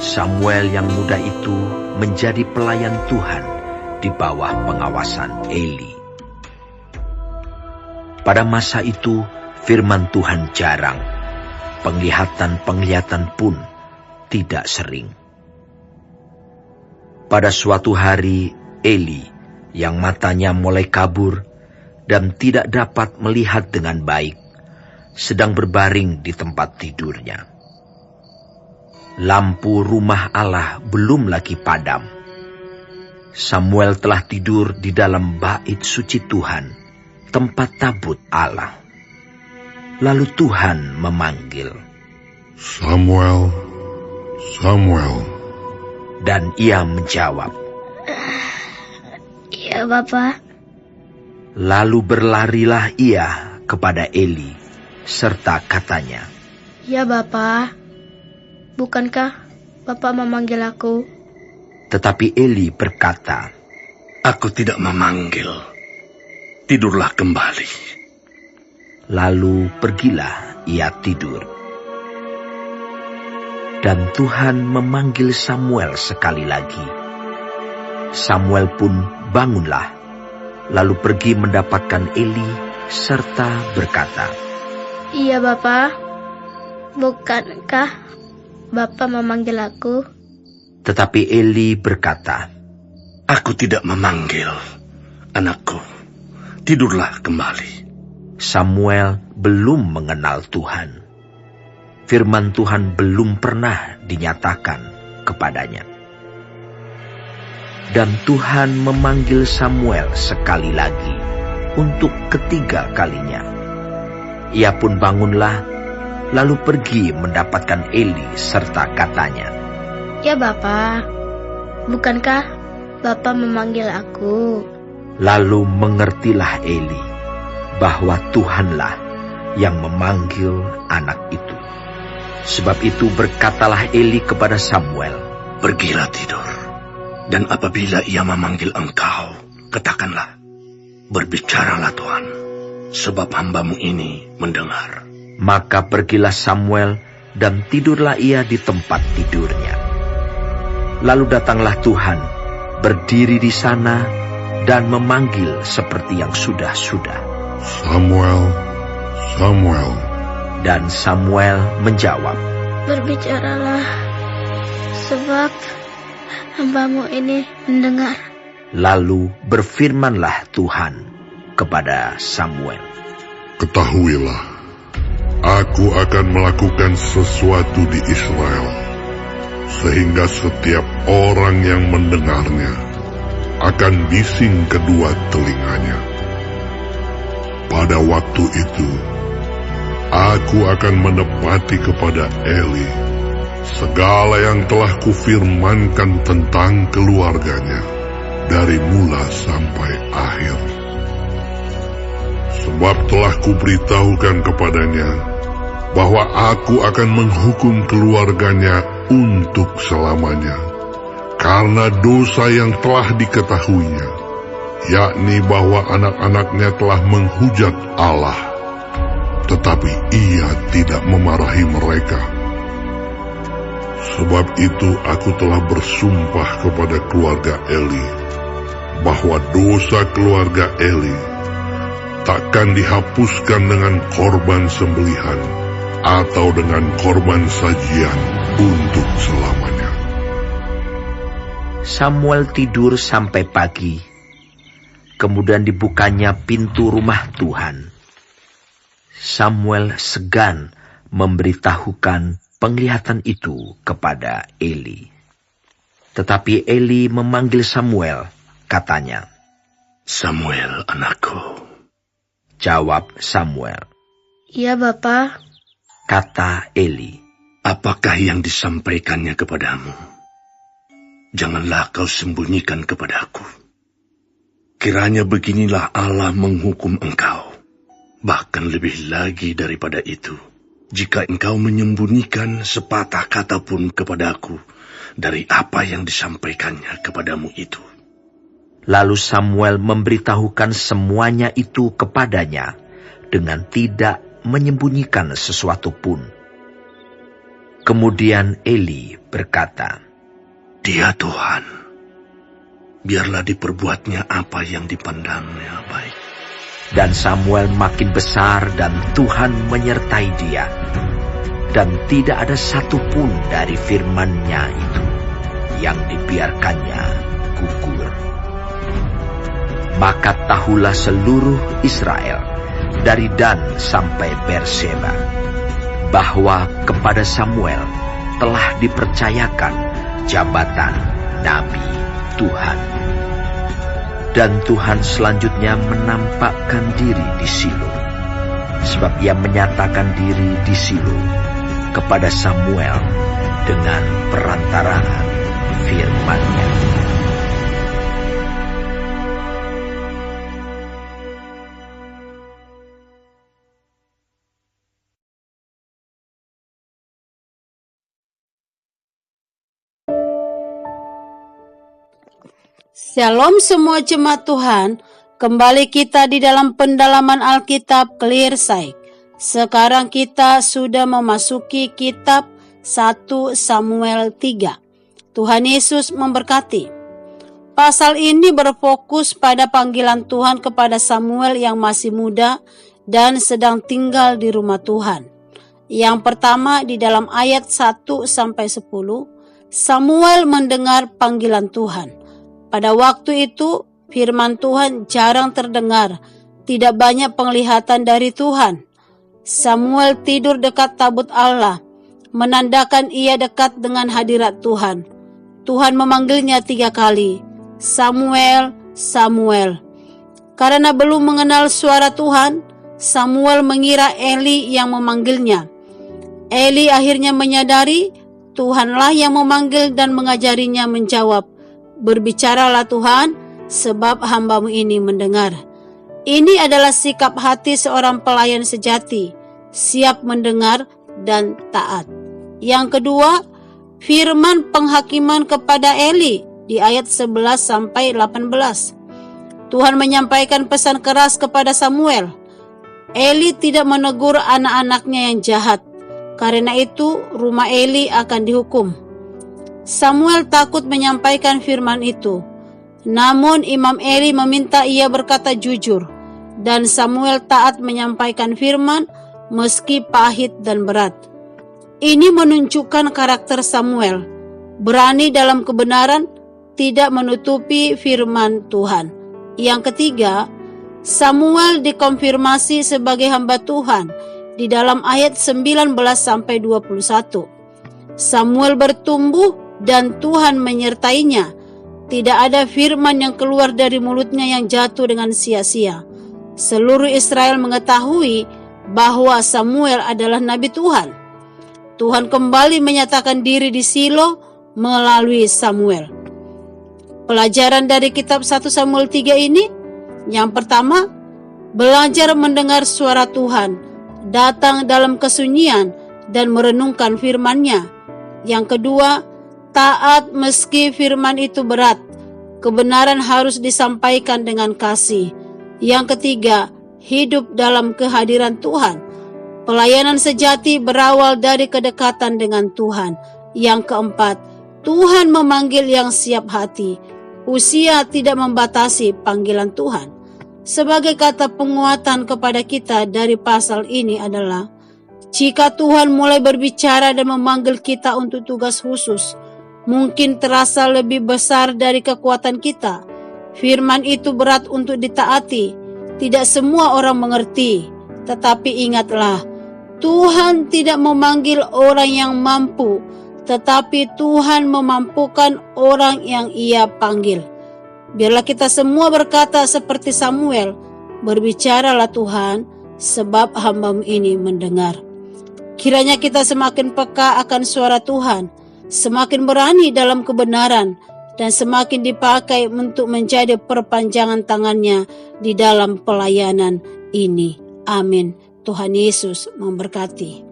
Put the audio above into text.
Samuel yang muda itu menjadi pelayan Tuhan di bawah pengawasan Eli. Pada masa itu, firman Tuhan jarang, penglihatan pun tidak sering. Pada suatu hari, Eli, yang matanya mulai kabur dan tidak dapat melihat dengan baik, sedang berbaring di tempat tidurnya. Lampu rumah Allah belum lagi padam. Samuel telah tidur di dalam bait suci Tuhan, tempat tabut Allah. Lalu Tuhan memanggil, "Samuel, Samuel." Dan ia menjawab, "Iya, Bapa." Lalu berlarilah ia kepada Eli, serta katanya, "Ya, Bapa. Bukankah Bapak memanggil aku?" Tetapi Eli berkata, "Aku tidak memanggil. Tidurlah kembali." Lalu pergilah ia tidur. Dan Tuhan memanggil Samuel sekali lagi. Samuel pun bangunlah, lalu pergi mendapatkan Eli serta berkata, "Iya, Bapa. Bukankah Bapak memanggil aku?" Tetapi Eli berkata, "Aku tidak memanggil, anakku. Tidurlah kembali." Samuel belum mengenal Tuhan. Firman Tuhan belum pernah dinyatakan kepadanya. Dan Tuhan memanggil Samuel sekali lagi untuk ketiga kalinya. Ia pun bangunlah, lalu pergi mendapatkan Eli serta katanya, "Ya, Bapa. Bukankah Bapak memanggil aku?" Lalu mengertilah Eli bahwa Tuhanlah yang memanggil anak itu. Sebab itu berkatalah Eli kepada Samuel, "Pergilah tidur, dan apabila ia memanggil engkau, katakanlah, berbicaralah Tuhan, sebab hamba-Mu ini mendengar." Maka pergilah Samuel dan tidurlah ia di tempat tidurnya. Lalu datanglah Tuhan, berdiri di sana dan memanggil seperti yang sudah-sudah, "Samuel, Samuel." Dan Samuel menjawab, "Berbicaralah, sebab hamba-Mu ini mendengar." Lalu berfirmanlah Tuhan kepada Samuel, "Ketahuilah, Aku akan melakukan sesuatu di Israel, sehingga setiap orang yang mendengarnya akan bising kedua telinganya. Pada waktu itu, Aku akan menepati kepada Eli segala yang telah kufirmankan tentang keluarganya dari mula sampai akhir. Sebab telah kuberitahukan kepadanya bahwa Aku akan menghukum keluarganya untuk selamanya, karena dosa yang telah diketahuinya, yakni bahwa anak-anaknya telah menghujat Allah, tetapi Ia tidak memarahi mereka. Sebab itu Aku telah bersumpah kepada keluarga Eli, bahwa dosa keluarga Eli takkan dihapuskan dengan korban sembelihan atau dengan korban sajian untuk selamanya." Samuel tidur sampai pagi. Kemudian dibukanya pintu rumah Tuhan. Samuel segan memberitahukan penglihatan itu kepada Eli. Tetapi Eli memanggil Samuel, katanya, "Samuel, anakku." Jawab Samuel, "Ya, Bapa." Kata Eli, "Apakah yang disampaikannya kepadamu? Janganlah kau sembunyikan kepadaku. Kiranya beginilah Allah menghukum engkau, bahkan lebih lagi daripada itu, jika engkau menyembunyikan sepatah kata pun kepadaku dari apa yang disampaikannya kepadamu itu." Lalu Samuel memberitahukan semuanya itu kepadanya dengan tidak menyembunyikan sesuatu pun. Kemudian Eli berkata, "Dia Tuhan, biarlah diperbuatnya apa yang dipandangnya baik." Dan Samuel makin besar dan Tuhan menyertai dia. Dan tidak ada satupun dari firman-Nya itu yang dibiarkannya gugur. Maka tahulah seluruh Israel dari Dan sampai Berseba bahwa kepada Samuel telah dipercayakan jabatan Nabi Tuhan. Dan Tuhan selanjutnya menampakkan diri di Silo, sebab Ia menyatakan diri di Silo kepada Samuel dengan perantaraan firman-Nya. Shalom semua jemaat Tuhan, kembali kita di dalam pendalaman Alkitab Clear Sight. Sekarang kita sudah memasuki kitab 1 Samuel 3. Tuhan Yesus memberkati. Pasal ini berfokus pada panggilan Tuhan kepada Samuel yang masih muda dan sedang tinggal di rumah Tuhan. Yang pertama di dalam ayat 1-10, Samuel mendengar panggilan Tuhan. Pada waktu itu, firman Tuhan jarang terdengar, tidak banyak penglihatan dari Tuhan. Samuel tidur dekat tabut Allah, menandakan ia dekat dengan hadirat Tuhan. Tuhan memanggilnya 3 kali, "Samuel, Samuel." Karena belum mengenal suara Tuhan, Samuel mengira Eli yang memanggilnya. Eli akhirnya menyadari Tuhanlah yang memanggil dan mengajarinya menjawab, "Berbicaralah Tuhan, sebab hamba-Mu ini mendengar." Ini adalah sikap hati seorang pelayan sejati, siap mendengar dan taat. Yang kedua, firman penghakiman kepada Eli di ayat 11-18. Tuhan menyampaikan pesan keras kepada Samuel. Eli tidak menegur anak-anaknya yang jahat. Karena itu, rumah Eli akan dihukum. Samuel takut menyampaikan firman itu. Namun Imam Eli meminta ia berkata jujur, dan Samuel taat menyampaikan firman meski pahit dan berat. Ini menunjukkan karakter Samuel, berani dalam kebenaran, tidak menutupi firman Tuhan. Yang ketiga, Samuel dikonfirmasi sebagai hamba Tuhan di dalam ayat 19-21. Samuel bertumbuh dan Tuhan menyertainya. Tidak ada firman yang keluar dari mulutnya yang jatuh dengan sia-sia. Seluruh Israel mengetahui bahwa Samuel adalah Nabi Tuhan. Tuhan kembali menyatakan diri di Silo melalui Samuel. Pelajaran dari kitab 1 Samuel 3 ini, yang pertama, belajar mendengar suara Tuhan, datang dalam kesunyian dan merenungkan firman-Nya. Yang kedua, taat meski firman itu berat. Kebenaran harus disampaikan dengan kasih. Yang ketiga, hidup dalam kehadiran Tuhan. Pelayanan sejati berawal dari kedekatan dengan Tuhan. Yang keempat, Tuhan memanggil yang siap hati. Usia tidak membatasi panggilan Tuhan. Sebagai kata penguatan kepada kita dari pasal ini adalah, jika Tuhan mulai berbicara dan memanggil kita untuk tugas khusus, mungkin terasa lebih besar dari kekuatan kita. Firman itu berat untuk ditaati. Tidak semua orang mengerti. Tetapi ingatlah, Tuhan tidak memanggil orang yang mampu, tetapi Tuhan memampukan orang yang Ia panggil. Biarlah kita semua berkata seperti Samuel, "Berbicaralah Tuhan, sebab hamba-Mu ini mendengar." Kiranya kita semakin peka akan suara Tuhan, semakin berani dalam kebenaran, dan semakin dipakai untuk menjadi perpanjangan tangannya di dalam pelayanan ini. Amin. Tuhan Yesus memberkati.